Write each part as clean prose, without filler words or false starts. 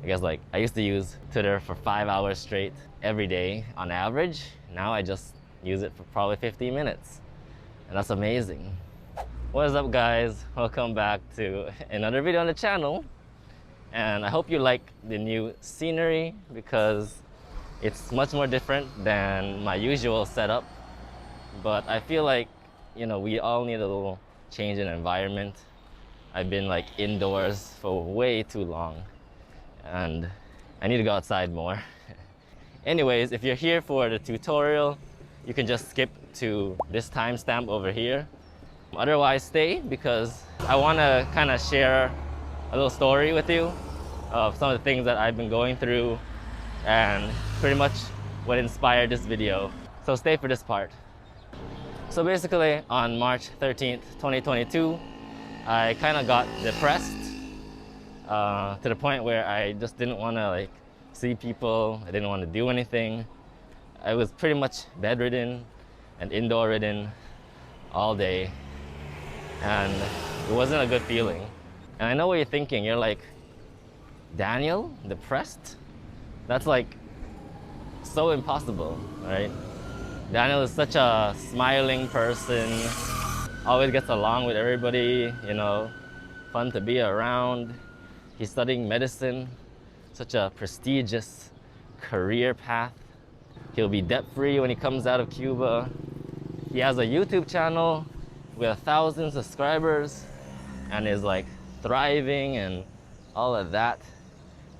I guess like I used to use Twitter for 5 hours straight every day on average. Now I just use it for probably 15 minutes. And that's amazing. What is up, guys? Welcome back to another video on the channel. And I hope you like the new scenery because it's much more different than my usual setup. But I feel like, you know, we all need a little change in environment. I've been like indoors for way too long and I need to go outside more. Anyways, if you're here for the tutorial, you can just skip to this timestamp over here. Otherwise, stay because I want to kind of share a little story with you of some of the things that I've been going through and pretty much what inspired this video. So stay for this part. So basically on March 13th, 2022, I kind of got depressed to the point where I just didn't want to like see people. I didn't want to do anything. I was pretty much bedridden and indoor ridden all day. And it wasn't a good feeling. And I know what you're thinking. You're like, Daniel, depressed? That's like so impossible, right? Daniel is such a smiling person, always gets along with everybody, you know, fun to be around. He's studying medicine, such a prestigious career path. He'll be debt-free when he comes out of Cuba. He has a YouTube channel with 1,000 subscribers and is like thriving and all of that.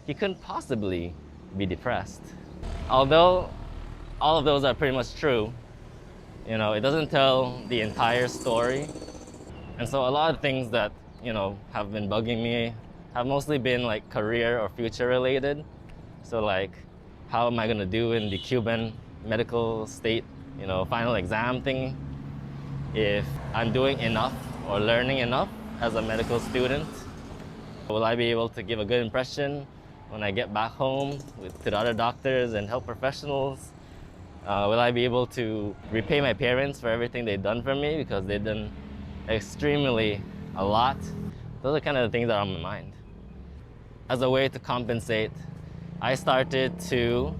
He couldn't possibly be depressed. Although all of those are pretty much true, you know, it doesn't tell the entire story. And so a lot of things that, you know, have been bugging me have mostly been like career or future related. So like, how am I gonna do in the Cuban medical state, you know, final exam thing? If I'm doing enough or learning enough as a medical student, will I be able to give a good impression when I get back home to the other doctors and health professionals? Will I be able to repay my parents for everything they've done for me because they've done extremely a lot? Those are kind of the things that are on my mind. As a way to compensate, I started to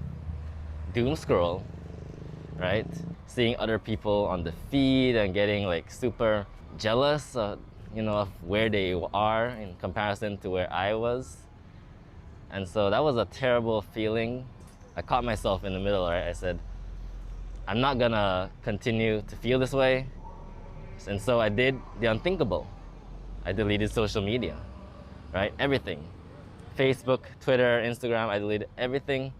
doom scroll, right? Seeing other people on the feed and getting like super jealous, you know, of where they are in comparison to where I was. And so that was a terrible feeling. I caught myself in the middle, right? I said, I'm not gonna continue to feel this way. And so I did the unthinkable. I deleted social media, right? Everything. Facebook, Twitter, Instagram, I deleted everything.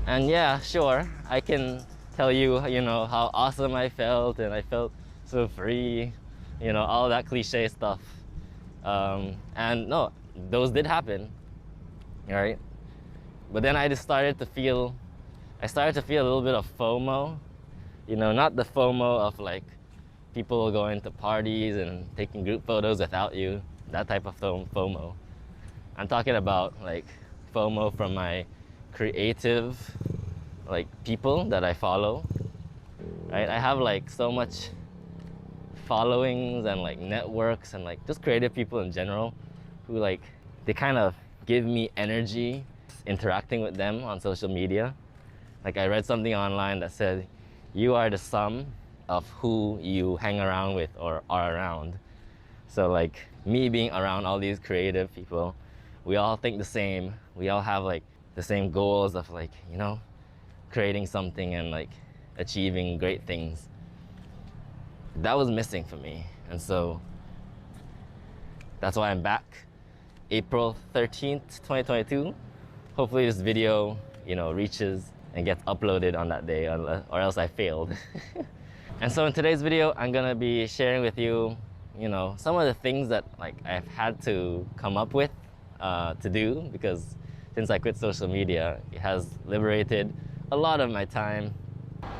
And yeah, sure, I can tell you, you know, how awesome I felt and I felt so free, you know, all that cliche stuff. And no, those did happen, right? But then I just started to feel a little bit of FOMO, you know, not the FOMO of like people going to parties and taking group photos without you, that type of FOMO. I'm talking about like FOMO from my creative like people that I follow, right? I have like so much followings and like networks and like just creative people in general who like, they kind of give me energy interacting with them on social media. Like I read something online that said, you are the sum of who you hang around with or are around. So like me being around all these creative people, we all think the same. We all have like the same goals of like, you know, creating something and like achieving great things. That was missing for me. And so that's why I'm back. April 13th, 2022. Hopefully this video, you know, reaches and gets uploaded on that day, or else I failed. And so in today's video, I'm gonna be sharing with you, you know, some of the things that like I've had to come up with to do, because since I quit social media, it has liberated a lot of my time.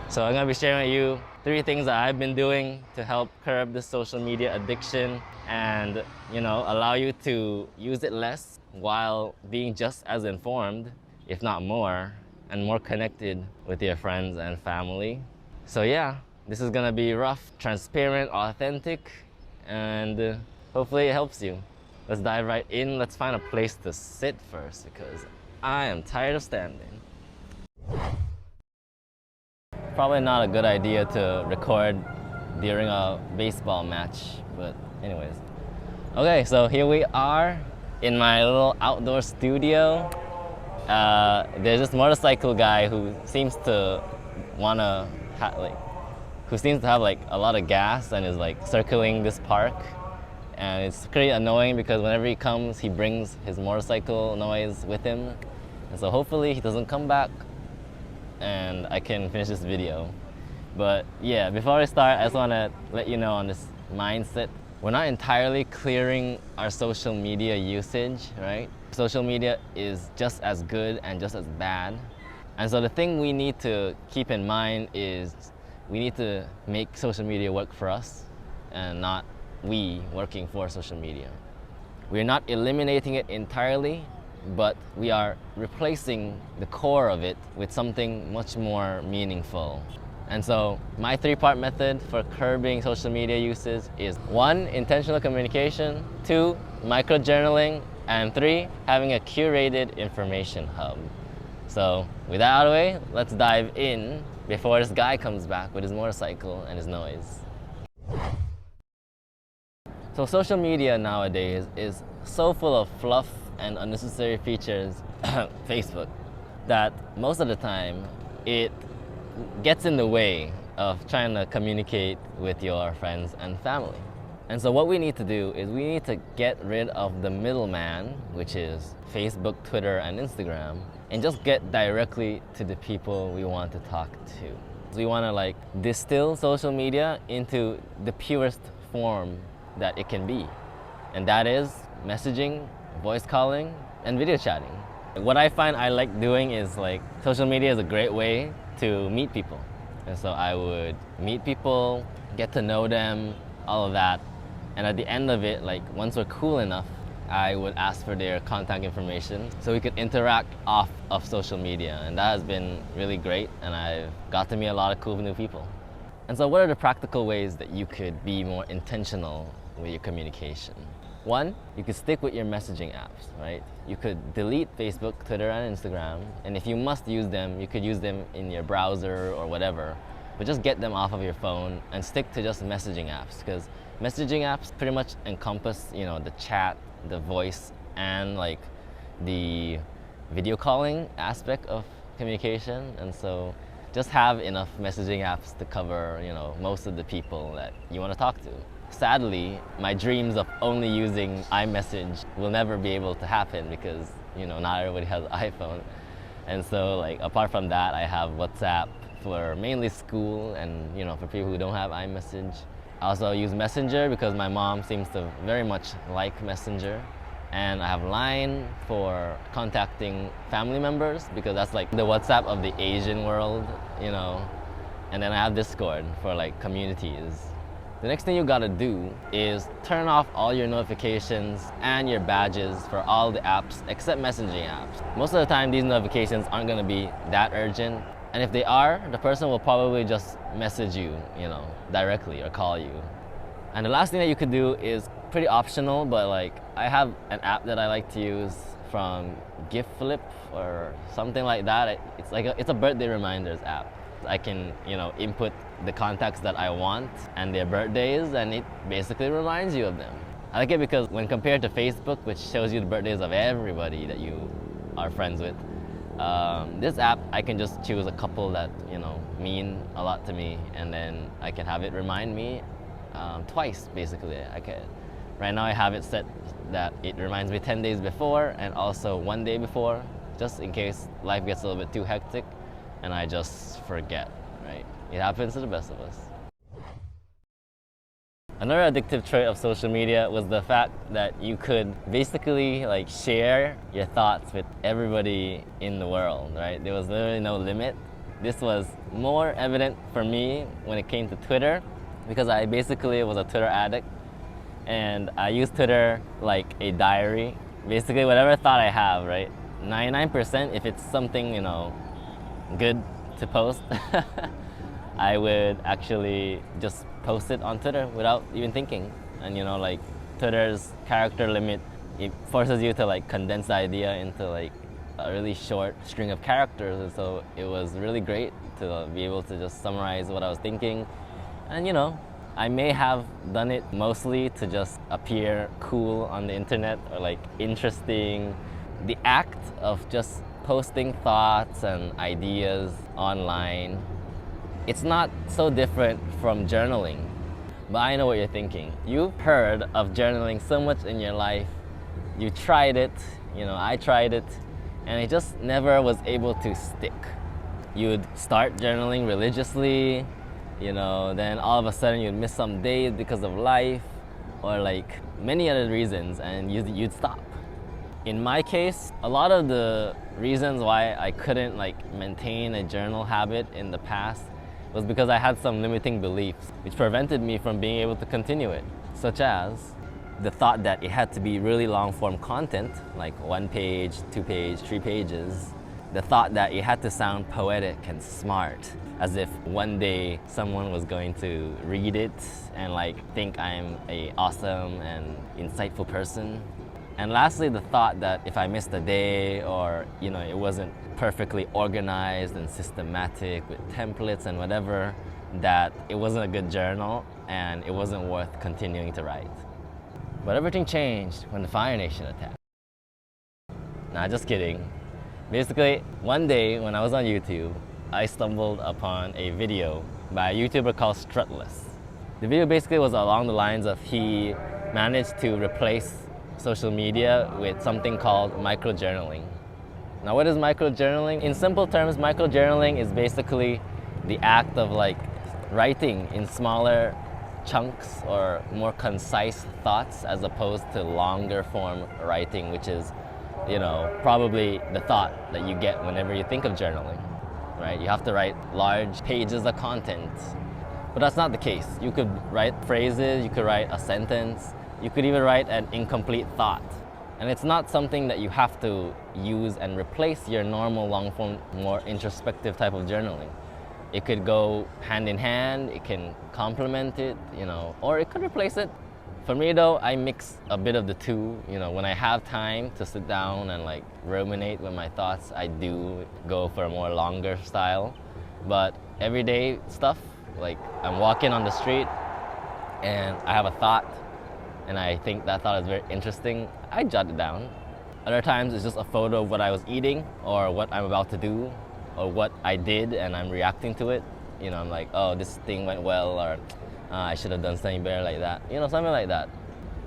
So I'm gonna be sharing with you 3 things that I've been doing to help curb this social media addiction and, you know, allow you to use it less while being just as informed, if not more, and more connected with your friends and family. So yeah, this is gonna be rough, transparent, authentic, and hopefully it helps you. Let's dive right in. Let's find a place to sit first because I am tired of standing. Probably not a good idea to record during a baseball match, but anyways. Okay, so here we are in my little outdoor studio. There's this motorcycle guy who seems to wanna who seems to have like a lot of gas and is like circling this park, and it's pretty annoying because whenever he comes, he brings his motorcycle noise with him, and so hopefully he doesn't come back and I can finish this video. But yeah, before I start, I just want to let you know on this mindset. We're not entirely clearing our social media usage, right? Social media is just as good and just as bad. And so the thing we need to keep in mind is we need to make social media work for us and not we working for social media. We're not eliminating it entirely, but we are replacing the core of it with something much more meaningful. And so my three-part method for curbing social media usage is 1, intentional communication, 2, micro-journaling, and 3, having a curated information hub. So with that out of the way, let's dive in before this guy comes back with his motorcycle and his noise. So social media nowadays is so full of fluff and unnecessary features, Facebook, that most of the time it gets in the way of trying to communicate with your friends and family. And so what we need to do is we need to get rid of the middleman, which is Facebook, Twitter, and Instagram, and just get directly to the people we want to talk to. So we want to like distill social media into the purest form that it can be. And that is messaging, voice calling, and video chatting. What I find I like doing is like social media is a great way to meet people. And so I would meet people, get to know them, all of that. And at the end of it, like once we're cool enough, I would ask for their contact information so we could interact off of social media. And that has been really great, and I've got to meet a lot of cool new people. And so what are the practical ways that you could be more intentional with your communication? 1, you could stick with your messaging apps, right? You could delete Facebook, Twitter, and Instagram, and if you must use them, you could use them in your browser or whatever, but just get them off of your phone and stick to just messaging apps, because messaging apps pretty much encompass, you know, the chat, the voice, and like the video calling aspect of communication. And so just have enough messaging apps to cover, you know, most of the people that you want to talk to. Sadly, my dreams of only using iMessage will never be able to happen because, you know, not everybody has an iPhone. And so like apart from that, I have WhatsApp for mainly school and, you know, for people who don't have iMessage. I also use Messenger because my mom seems to very much like Messenger. And I have Line for contacting family members because that's like the WhatsApp of the Asian world, you know. And then I have Discord for like communities. The next thing you gotta do is turn off all your notifications and your badges for all the apps except messaging apps. Most of the time these notifications aren't gonna be that urgent. And if they are, the person will probably just message you, you know, directly or call you. And the last thing that you could do is pretty optional, but like I have an app that I like to use from giftilip or something like that. It's a birthday reminders app. I can, you know, input the contacts that I want and their birthdays, and it basically reminds you of them. I like it because when compared to Facebook, which shows you the birthdays of everybody that you are friends with, this app, I can just choose a couple that, you know, mean a lot to me, and then I can have it remind me twice, basically. Right now I have it set that it reminds me 10 days before and also 1 day before, just in case life gets a little bit too hectic and I just forget, right? It happens to the best of us. Another addictive trait of social media was the fact that you could basically like share your thoughts with everybody in the world, right? There was literally no limit. This was more evident for me when it came to Twitter because I basically was a Twitter addict and I use Twitter like a diary. Basically whatever thought I have, right? 99% if it's something, you know, good to post, I would actually just post it on Twitter without even thinking. And you know, like Twitter's character limit, it forces you to like condense the idea into like a really short string of characters, and so it was really great to be able to just summarize what I was thinking. And you know, I may have done it mostly to just appear cool on the internet or like interesting. The act of just posting thoughts and ideas online, it's not so different from journaling. But I know what you're thinking. You've heard of journaling so much in your life. You tried it, you know, I tried it, and it just never was able to stick. You'd start journaling religiously, you know, then all of a sudden you'd miss some days because of life or like many other reasons, and you'd stop. In my case, a lot of the reasons why I couldn't like maintain a journal habit in the past was because I had some limiting beliefs which prevented me from being able to continue it, such as the thought that it had to be really long form content, like 1 page, 2 page, 3 pages. The thought that it had to sound poetic and smart, as if one day someone was going to read it and like think I'm a awesome and insightful person. And lastly, the thought that if I missed a day or, you know, it wasn't perfectly organized and systematic with templates and whatever, that it wasn't a good journal and it wasn't worth continuing to write. But everything changed when the Fire Nation attacked. Nah, just kidding. Basically, one day when I was on YouTube, I stumbled upon a video by a YouTuber called Strutless. The video basically was along the lines of he managed to replace social media with something called microjournaling. Now, what is microjournaling? In simple terms, microjournaling is basically the act of like writing in smaller chunks or more concise thoughts as opposed to longer form writing, which is, you know, probably the thought that you get whenever you think of journaling, right? You have to write large pages of content. But that's not the case. You could write phrases, you could write a sentence, you could even write an incomplete thought. And it's not something that you have to use and replace your normal long form, more introspective type of journaling. It could go hand in hand, it can complement it, you know, or it could replace it. For me though, I mix a bit of the two. You know, when I have time to sit down and like ruminate with my thoughts, I do go for a more longer style. But everyday stuff, like I'm walking on the street and I have a thought and I think that thought is very interesting, I jot it down. Other times it's just a photo of what I was eating or what I'm about to do or what I did and I'm reacting to it. You know, I'm like, oh, this thing went well, or I should have done something better like that. You know, something like that.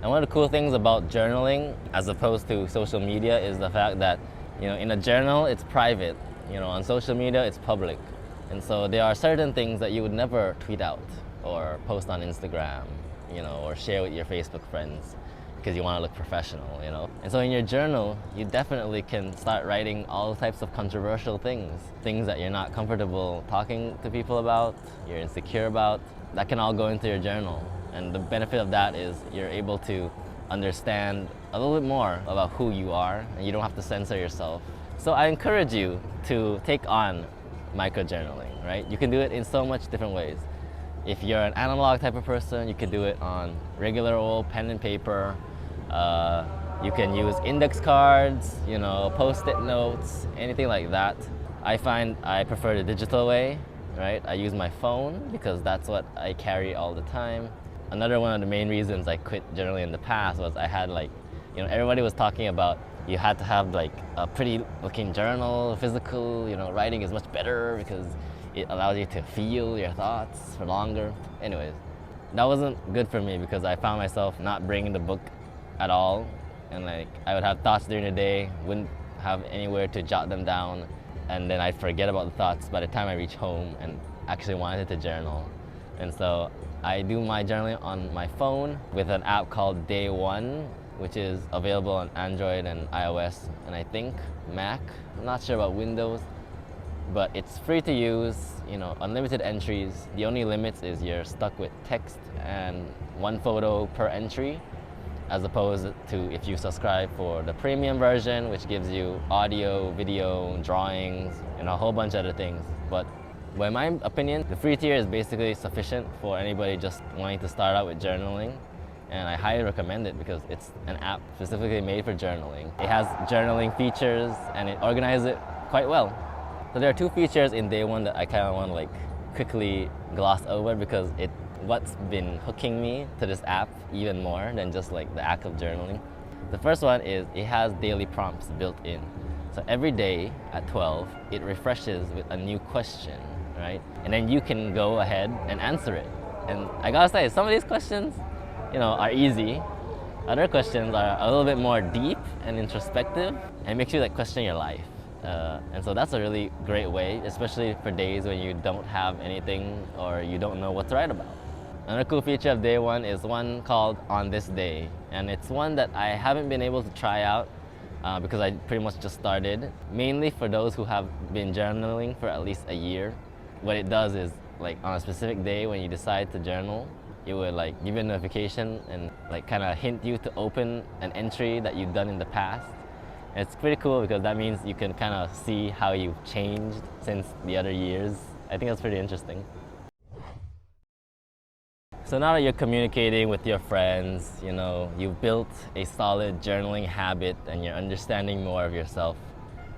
And one of the cool things about journaling as opposed to social media is the fact that, you know, in a journal it's private. You know, on social media it's public. And so there are certain things that you would never tweet out or post on Instagram, you know, or share with your Facebook friends because you want to look professional, you know. And so in your journal, you definitely can start writing all types of controversial things that you're not comfortable talking to people about, you're insecure about. That can all go into your journal. And the benefit of that is you're able to understand a little bit more about who you are and you don't have to censor yourself. So I encourage you to take on microjournaling, right? You can do it in so much different ways. If you're an analog type of person, you can do it on regular old pen and paper. You can use index cards, you know, post-it notes, anything like that. I find I prefer the digital way, right? I use my phone because that's what I carry all the time. Another one of the main reasons I quit journaling in the past was I had like, you know, everybody was talking about you had to have like a pretty looking journal, physical, you know, writing is much better because it allows you to feel your thoughts for longer. Anyways, that wasn't good for me because I found myself not bringing the book at all. And like, I would have thoughts during the day, wouldn't have anywhere to jot them down. And then I'd forget about the thoughts by the time I reach home and actually wanted to journal. And so I do my journaling on my phone with an app called Day One, which is available on Android and iOS, and I think Mac. I'm not sure about Windows. But it's free to use, you know, unlimited entries. The only limits is you're stuck with text and 1 photo per entry, as opposed to if you subscribe for the premium version, which gives you audio, video, drawings, and a whole bunch of other things. But in my opinion, the free tier is basically sufficient for anybody just wanting to start out with journaling. and I highly recommend it because it's an app specifically made for journaling. It has journaling features and it organizes it quite well. So there are two features in day one that I kind of want to like quickly gloss over because what's been hooking me to this app even more than just like the act of journaling. The first one is it has daily prompts built in. So every day at 12, it refreshes with a new question, right? And then you can go ahead and answer it. And I gotta say, some of these questions, are easy. Other questions are a little bit more deep and introspective and makes you like question your life. And so that's a really great way, especially for days when you don't have anything or you don't know what to write about. Another cool feature of day one is one called On This Day. And it's one that I haven't been able to try out because I pretty much just started, mainly for those who have been journaling for at least a year. What it does is, like on a specific day when you decide to journal, it would like give you a notification and like kind of hint you to open an entry that you've done in the past. And it's pretty cool because that means you can kind of see how you've changed since the other years. I think that's pretty interesting. So now that you're communicating with your friends, you've built a solid journaling habit and you're understanding more of yourself.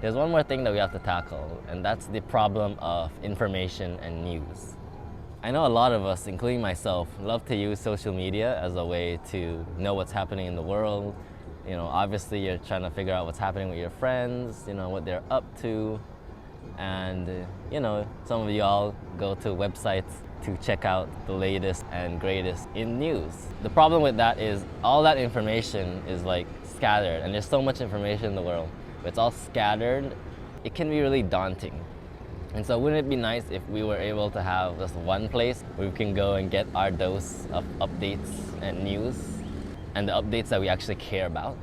There's one more thing that we have to tackle, and that's the problem of information and news. I know a lot of us, including myself, love to use social media as a way to know what's happening in the world. Obviously you're trying to figure out what's happening with your friends, what they're up to. And, some of y'all go to websites to check out the latest and greatest in news. The problem with that is all that information is like scattered, and there's so much information in the world. But it's all scattered. It can be really daunting. And so wouldn't it be nice if we were able to have just one place where we can go and get our dose of updates and news and the updates that we actually care about?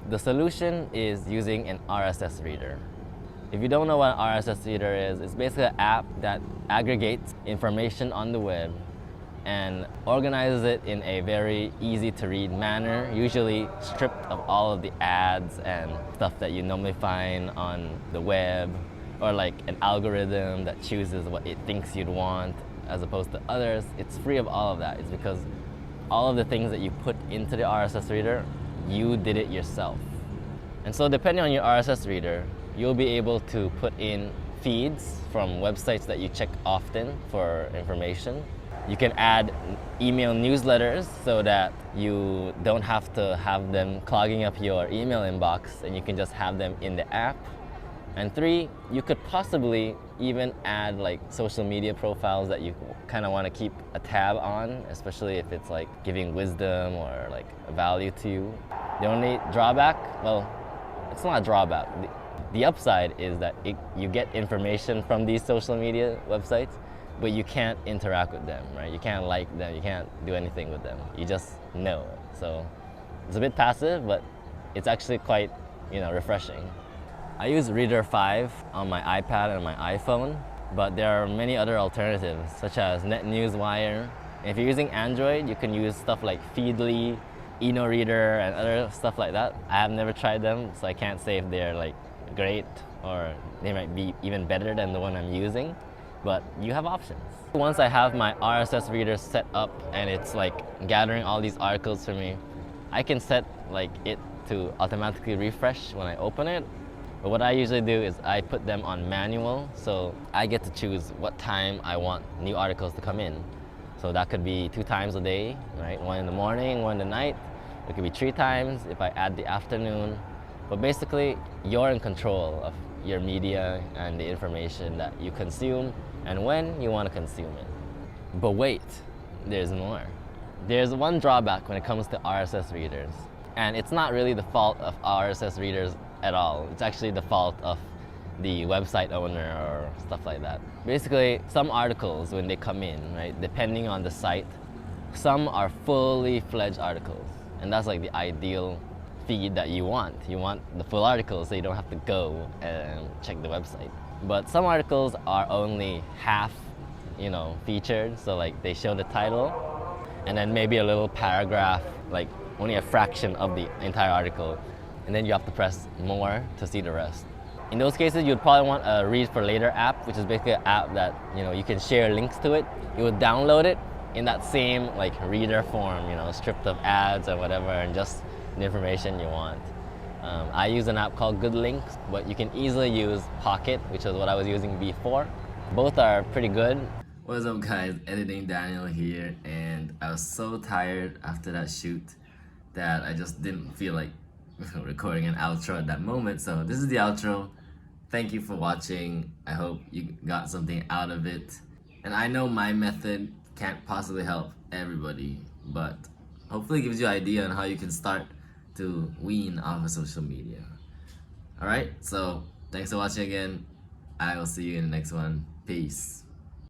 The solution is using an RSS reader. If you don't know what an RSS reader is, it's basically an app that aggregates information on the web and organizes it in a very easy to read manner, usually stripped of all of the ads and stuff that you normally find on the web, or like an algorithm that chooses what it thinks you'd want as opposed to others. It's free of all of that. It's because all of the things that you put into the RSS reader, you did it yourself. And so depending on your RSS reader, you'll be able to put in feeds from websites that you check often for information. You can add email newsletters so that you don't have to have them clogging up your email inbox and you can just have them in the app. And 3, you could possibly even add like social media profiles that you kind of want to keep a tab on, especially if it's like giving wisdom or like a value to you. The only drawback, well, it's not a drawback. The upside is that you get information from these social media websites, but you can't interact with them, right? You can't like them, you can't do anything with them. You just know. So it's a bit passive, but it's actually quite, refreshing. I use Reader 5 on my iPad and my iPhone, but there are many other alternatives, such as NetNewsWire. If you're using Android, you can use stuff like Feedly, eNoReader, and other stuff like that. I have never tried them, so I can't say if they're like great or they might be even better than the one I'm using, but you have options. Once I have my RSS reader set up and it's like gathering all these articles for me, I can set like it to automatically refresh when I open it. But what I usually do is I put them on manual, so I get to choose what time I want new articles to come in. So that could be 2 times a day, right? 1 in the morning, 1 in the night. It could be 3 times if I add the afternoon. But basically, you're in control of your media and the information that you consume and when you want to consume it. But wait, there's more. There's one drawback when it comes to RSS readers. And it's not really the fault of RSS readers at all. It's actually the fault of the website owner or stuff like that. Basically, some articles when they come in, right, depending on the site, some are fully fledged articles. And that's like the ideal feed that you want. You want the full article so you don't have to go and check the website. But some articles are only half, featured. So like they show the title and then maybe a little paragraph, like only a fraction of the entire article. And then you have to press more to see the rest. In those cases, you'd probably want a Read for Later app, which is basically an app that you can share links to it. You would download it, in that same like reader form, you know, stripped of ads or whatever, and just the information you want. I use an app called Good Links, but you can easily use Pocket, which is what I was using before. Both are pretty good. What's up guys, Editing Daniel here, and I was so tired after that shoot that I just didn't feel like recording an outro at that moment. So this is the outro. Thank you for watching. I hope you got something out of it. And I know my method can't possibly help everybody, but hopefully it gives you an idea on how you can start to wean off of social media. Alright, so thanks for watching again. I will see you in the next one. Peace.